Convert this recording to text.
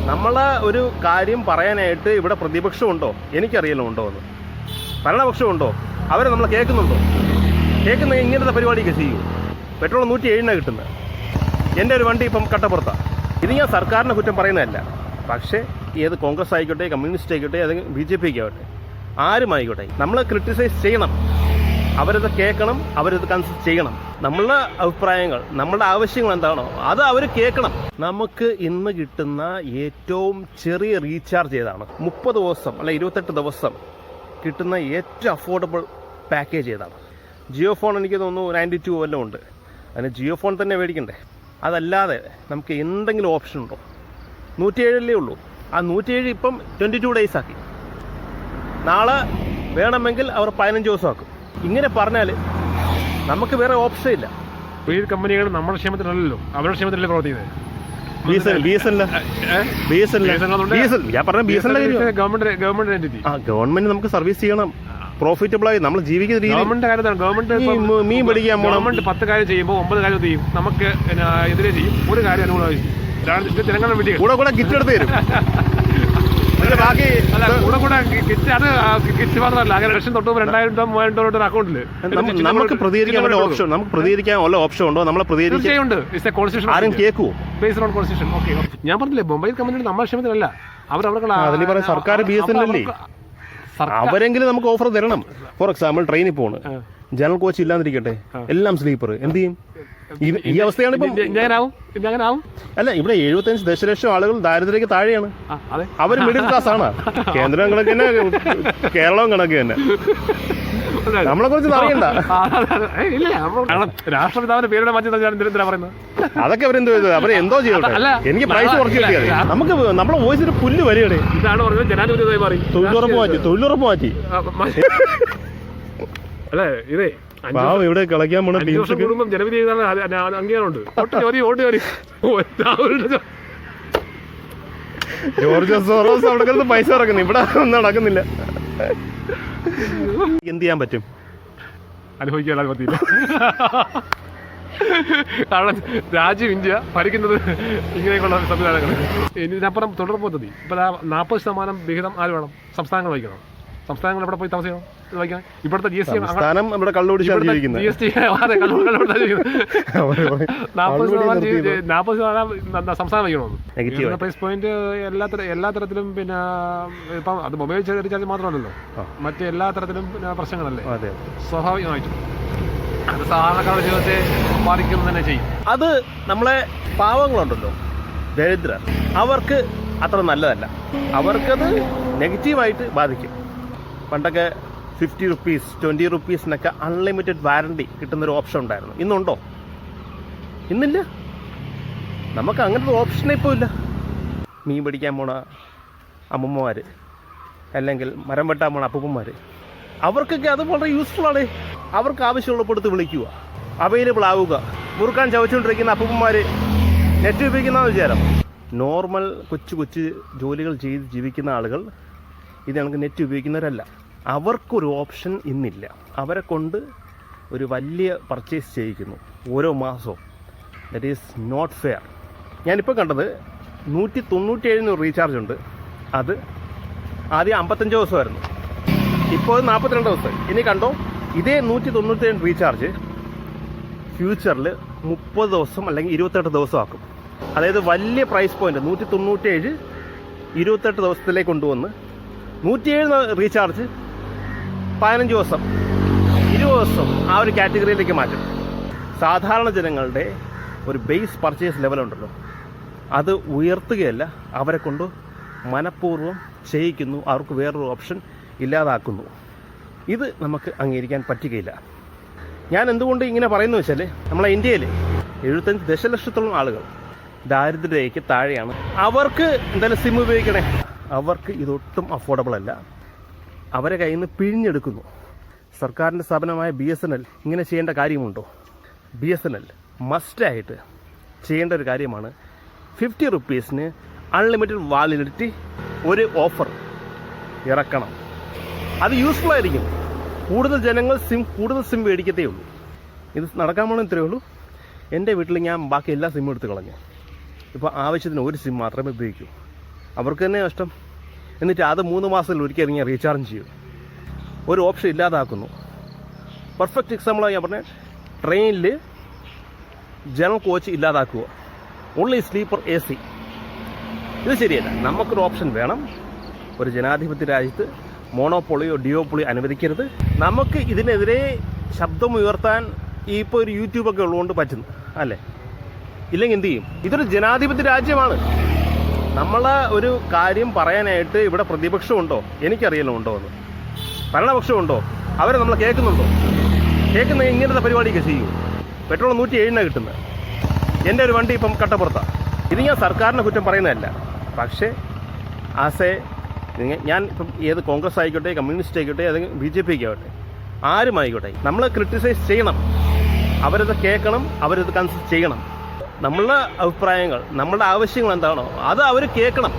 നമ്മളെ ഒരു കാര്യം പറയാനായിട്ട് ഇവിടെ പ്രതിപക്ഷമുണ്ടോ? എനിക്കറിയില്ല ഉണ്ടോ എന്ന്. ഭരണപക്ഷമുണ്ടോ? അവരെ നമ്മൾ കേൾക്കുന്നുണ്ടോ? കേൾക്കുന്ന ഇങ്ങനത്തെ പരിപാടിയൊക്കെ ചെയ്യൂ. പെട്രോൾ 107 കിട്ടുന്നത്. എൻ്റെ ഒരു വണ്ടി ഇപ്പം കട്ടപ്പുറത്താണ്. ഇത് ഞാൻ സർക്കാരിനെ കുറ്റം പറയുന്നതല്ല. പക്ഷേ ഏത് കോൺഗ്രസ് ആയിക്കോട്ടെ, കമ്മ്യൂണിസ്റ്റ് ആയിക്കോട്ടെ, അല്ലെങ്കിൽ BJP ആയിക്കോട്ടെ, ആരുമായിക്കോട്ടെ, നമ്മൾ ക്രിട്ടിസൈസ് ചെയ്യണം. അവരത് കേൾക്കണം, അവരത് കൺസിഡർ ചെയ്യണം. നമ്മളുടെ അഭിപ്രായങ്ങൾ, നമ്മളുടെ ആവശ്യങ്ങൾ എന്താണോ അത് അവർ കേൾക്കണം. നമുക്ക് ഇന്ന് കിട്ടുന്ന ഏറ്റവും ചെറിയ റീചാർജ് ഏതാണ്? 30 ദിവസം അല്ല 28 ദിവസം കിട്ടുന്ന ഏറ്റവും അഫോർഡബിൾ പാക്കേജ് ഏതാണ്? ജിയോ ഫോൺ എനിക്ക് തോന്നുന്നു 92 വല്ലതും ഉണ്ട്. അതിന് ജിയോ ഫോൺ തന്നെ മേടിക്കണ്ടേ? അതല്ലാതെ നമുക്ക് എന്തെങ്കിലും ഓപ്ഷൻ ഉണ്ടോ? 107 ഉള്ളൂ. ആ 107 ഇപ്പം 22 ഡേയ്സ് ആക്കി. നാളെ വേണമെങ്കിൽ അവർ 15 ദിവസം ആക്കും. ഇങ്ങനെ പറഞ്ഞാൽ നമുക്ക് വേറെ ഓപ്ഷൻ ഇല്ല. ഈ കമ്പനികൾ നമ്മുടെ ക്ഷേമത്തിലല്ലല്ലോ, അവരുടെ ക്ഷേമത്തിലല്ലേ പ്രവർത്തിക്കുന്നത്. ഗവൺമെന്റ് നമുക്ക് സർവീസ് ചെയ്യണം, പ്രോഫിറ്റബിൾ ആയി നമ്മൾ ജീവിക്കുന്ന രീതി. ഗവൺമെന്റ് കാര്യത്താണ്. ഗവൺമെന്റ് മീൻ പിടിക്കാൻ ഗവൺമെന്റ് 10 കാര്യം ചെയ്യുമ്പോൾ 9 കാര്യം ചെയ്യും. നമുക്ക് എതിരെ ചെയ്യും. ഒരു കാര്യം അനുകൂലമായി ജനങ്ങളുടെ വീട്ടിൽ കൂടെ കിറ്റ് എടുത്ത് തരും. ബാക്കി കിറ്റ് അത് കിറ്റ് മാത്രമല്ല, അങ്ങനെ ലക്ഷം തൊട്ട് 2000-3000 അക്കൗണ്ടില് നമുക്ക് പ്രതികരിക്കാൻ വല്ല ഓപ്ഷൻ, നമുക്ക് പ്രതികരിക്കാൻ വല്ല ഓപ്ഷൻ ഉണ്ടോ? നമ്മളെ പ്രതികരിക്കുന്നുണ്ട്. ആരും കേൾക്കുമോ? Based on constitution. ഓക്കെ, ഞാൻ പറഞ്ഞില്ലേ, മൊബൈൽ കമ്പനി നമ്മുടെ ക്ഷേമത്തിലല്ല. അവർ സർക്കാർ BSNL അല്ലേ? അവരെങ്കിലും നമുക്ക് ഓഫർ തരണം. ഫോർ എക്സാമ്പിൾ ട്രെയിനിൽ പോണ്, ജനറൽ കോച്ച് ഇല്ലാതിരിക്കട്ടെ, എല്ലാം സ്ലീപ്പർ, എന്ത് ചെയ്യും? ഈ അവസ്ഥയാണ് ഇപ്പം. അല്ല, ഇവിടെ 75 ദശലക്ഷം ആളുകൾ ദാരിദ്ര്യക്ക് താഴെയാണ്. അവർ മിഡിൽ ക്ലാസ് ആണ്. കേന്ദ്രം കണക്ക് തന്നെ, കേരളവും കണക്ക് തന്നെ. നമ്മളെ കുറിച്ച് അറിയണ്ട. രാഷ്ട്രപിതാവിന്റെ പേരുടെ മാറ്റി പറയുന്നത് അതൊക്കെ അവരെന്തോ ചെയ്തത്? അവരെന്തോ ചെയ്തോട്ടെ, എനിക്ക് പ്രൈസ് കുറച്ച് കിട്ടിയത്. നമുക്ക് നമ്മളെ വോയിസിന് പുല്ല് വരികയാണ്. ഇതാണ് പറഞ്ഞത് ജനാധിപത്യമായി മാറി. തൊഴിലുറപ്പ് മാറ്റി. അല്ലേ ഇതേ ഇവിടെ കളിക്കാൻ പോണ കുടുംബം ജനവിധി അംഗീകാരമുണ്ട്. ജോർജ് സോറോസ് അവിടെ കിടന്ന് പൈസ ഇറക്കുന്നു, ഇവിടെ ഒന്നും നടക്കുന്നില്ല. എന്ത് ചെയ്യാൻ പറ്റും? അനുഭവിക്കാൻ പറ്റില്ല. കാരണം രാജ്യം ഇന്ത്യ ഭരിക്കുന്നത് ഇങ്ങനെയൊക്കെയുള്ള സംവിധാനങ്ങൾ. ഇതിനപ്പുറം തുടർ പദ്ധതി. ഇപ്പൊ 40% വിഹിതം ആര് വേണം? സംസ്ഥാനങ്ങൾ വഹിക്കണം. സംസ്ഥാനങ്ങൾ എവിടെ പോയി താമസിക്കണം? ഇവിടുത്തെ GST സംസ്ഥാനം ഇവിടെ കള്ളുപിടിച്ചാണ് സംസ്ഥാനം വഹിക്കണമെന്ന്. പ്രൈസ് പോയിന്റ് എല്ലാ തരത്തിലും. പിന്നെ ഇപ്പം അത് മൊബൈൽ റീചാർജ് മാത്രമല്ലല്ലോ, മറ്റെല്ലാ തരത്തിലും പ്രശ്നങ്ങളല്ലേ. സ്വാഭാവികമായിട്ടും അത് സാധാരണക്കാരുടെ ജീവിതത്തെ ബാധിക്കും തന്നെ ചെയ്യും. അത് നമ്മളെ പാവങ്ങളുണ്ടല്ലോ, ദരിദ്രർ, അവർക്ക് അത്ര നല്ലതല്ല. അവർക്കത് നെഗറ്റീവായിട്ട് ബാധിക്കും. പണ്ടൊക്കെ 50 റുപ്പീസ് 20 റുപ്പീസിനൊക്കെ അൺലിമിറ്റഡ് വാറണ്ടി കിട്ടുന്നൊരു ഓപ്ഷൻ ഉണ്ടായിരുന്നു. ഇന്നുണ്ടോ? ഇന്നില്ല. നമുക്ക് അങ്ങനത്തെ ഓപ്ഷനേ ഇപ്പോൾ ഇല്ല. മീൻ പിടിക്കാൻ പോണ അമ്മമ്മമാർ, അല്ലെങ്കിൽ മരം വെട്ടാൻ പോണ അപ്പൂപ്പന്മാർ, അവർക്കൊക്കെ അത് വളരെ യൂസ്ഫുൾ ആണ്. അവർക്ക് ആവശ്യമുള്ളപ്പെടുത്ത് വിളിക്കുക, അവൈലബിൾ ആവുക. മുറുക്കാൻ ചവച്ചുകൊണ്ടിരിക്കുന്ന അപ്പൂപ്പന്മാർ നെറ്റ് ഉപയോഗിക്കുന്ന വിചാരം. നോർമൽ കൊച്ചു ജോലികൾ ചെയ്ത് ജീവിക്കുന്ന ആളുകൾ ഇത് നമുക്ക് നെറ്റ് ഉപയോഗിക്കുന്നവരല്ല. അവർക്കൊരു ഓപ്ഷൻ ഇന്നില്ല. അവരെ കൊണ്ട് ഒരു വലിയ പർച്ചേസ് ചെയ്യിക്കുന്നു ഓരോ മാസവും. That is not fair. ഞാനിപ്പോൾ കണ്ടത് 197 റീചാർജ് ഉണ്ട്. അത് ആദ്യം 55 ദിവസമായിരുന്നു, ഇപ്പോൾ 42 ദിവസം. ഇനി കണ്ടോ, ഇതേ 197 റീചാർജ് ഫ്യൂച്ചറിൽ 30 ദിവസം അല്ലെങ്കിൽ 28 ദിവസം ആക്കും. അതായത് വലിയ പ്രൈസ് പോയിന്റ് 197 28 ദിവസത്തിലേക്ക് കൊണ്ടുവന്ന് 107 റീചാർജ് 15 ദിവസം 20 ദിവസം ആ ഒരു കാറ്റഗറിയിലേക്ക് മാറ്റും. സാധാരണ ജനങ്ങളുടെ ഒരു ബേസ് പർച്ചേസ് ലെവലുണ്ടല്ലോ, അത് ഉയർത്തുകയല്ല, അവരെ കൊണ്ട് മനഃപൂർവ്വം ചെയ്യിക്കുന്നു. അവർക്ക് വേറൊരു ഓപ്ഷൻ ഇല്ലാതാക്കുന്നു. ഇത് നമുക്ക് അംഗീകരിക്കാൻ പറ്റുകയില്ല. ഞാൻ എന്തുകൊണ്ട് ഇങ്ങനെ പറയുന്നു വെച്ചാൽ, നമ്മളെ ഇന്ത്യയിൽ 75 ദശലക്ഷത്തോളം ആളുകൾ ദാരിദ്ര്യരേഖയ്ക്ക് താഴെയാണ്. അവർക്ക് എന്തായാലും സിം ഉപയോഗിക്കണേ. അവർക്ക് ഇതൊട്ടും അഫോർഡബിൾ അല്ല. അവരെ കയ്യിൽ നിന്ന് പിഴിഞ്ഞെടുക്കുന്നു. സർക്കാരിൻ്റെ സ്ഥാപനമായ BSNL ഇങ്ങനെ ചെയ്യേണ്ട കാര്യമുണ്ടോ? BSNL മസ്റ്റായിട്ട് ചെയ്യേണ്ട ഒരു കാര്യമാണ്. 50 റുപ്പീസിന് അൺലിമിറ്റഡ് വാലിഡിറ്റി ഒരു ഓഫർ ഇറക്കണം. അത് യൂസ്ഫുൾ ആയിരിക്കും. കൂടുതൽ ജനങ്ങൾ കൂടുതൽ സിം മേടിക്കത്തേ ഉള്ളൂ. ഇത് നടക്കാൻ പോകണം. ഇത്രയേ ഉള്ളൂ. എൻ്റെ വീട്ടിൽ ഞാൻ ബാക്കി എല്ലാ സിമ്മും എടുത്ത് കളഞ്ഞു. ഇപ്പോൾ ആവശ്യത്തിന് ഒരു സിം മാത്രമേ ഉപയോഗിക്കൂ. അവർക്ക് തന്നെ നഷ്ടം. എന്നിട്ട് അത് 3 മാസത്തിൽ ഒരിക്കൽ ഇറങ്ങി റീചാർജ് ചെയ്യും. ഒരു ഓപ്ഷൻ ഇല്ലാതാക്കുന്നു. പെർഫെക്റ്റ് എക്സാമ്പിളാണ് ഞാൻ പറഞ്ഞത്. ട്രെയിനിൽ ജനറൽ കോച്ച് ഇല്ലാതാക്കുക, ഓൺലി സ്ലീപ്പർ AC. ഇത് ശരിയല്ല. നമുക്കൊരു ഓപ്ഷൻ വേണം. ഒരു ജനാധിപത്യ രാജ്യത്ത് മോണോപ്പൊളിയോ ഡിയോപ്പൊളിയോ അനുവദിക്കരുത്. നമുക്ക് ഇതിനെതിരെ ശബ്ദമുയർത്താൻ ഇപ്പോൾ ഒരു യൂട്യൂബൊക്കെ ഉള്ളതുകൊണ്ട് പറ്റുന്നു അല്ലേ? ഇല്ലെങ്കിൽ എന്ത് ചെയ്യും? ഇതൊരു ജനാധിപത്യ രാജ്യമാണ്. നമ്മളെ ഒരു കാര്യം പറയാനായിട്ട് ഇവിടെ പ്രതിപക്ഷമുണ്ടോ? എനിക്കറിയില്ല ഉണ്ടോ എന്ന്. ഭരണപക്ഷമുണ്ടോ? അവരെ നമ്മൾ കേൾക്കുന്നുണ്ടോ? കേൾക്കുന്ന ഇങ്ങനത്തെ പരിപാടിയൊക്കെ ചെയ്യൂ. പെട്രോൾ 107 കിട്ടുന്നത്. എൻ്റെ ഒരു വണ്ടി ഇപ്പം കട്ടപ്പുറത്താണ്. ഇത് ഞാൻ സർക്കാരിനെ കുറ്റം പറയുന്നതല്ല. പക്ഷേ ഞാൻ ഇപ്പം ഏത് കോൺഗ്രസ് ആയിക്കോട്ടെ, കമ്മ്യൂണിസ്റ്റ് ആയിക്കോട്ടെ, അല്ലെങ്കിൽ BJP ആയിക്കോട്ടെ, ആരുമായിക്കോട്ടെ, നമ്മൾ ക്രിട്ടിസൈസ് ചെയ്യണം. അവരത് കേൾക്കണം, അവരത് കൺസിഡർ ചെയ്യണം. നമ്മളുടെ അഭിപ്രായങ്ങൾ, നമ്മളുടെ ആവശ്യങ്ങൾ എന്താണോ അത് അവർ കേൾക്കണം.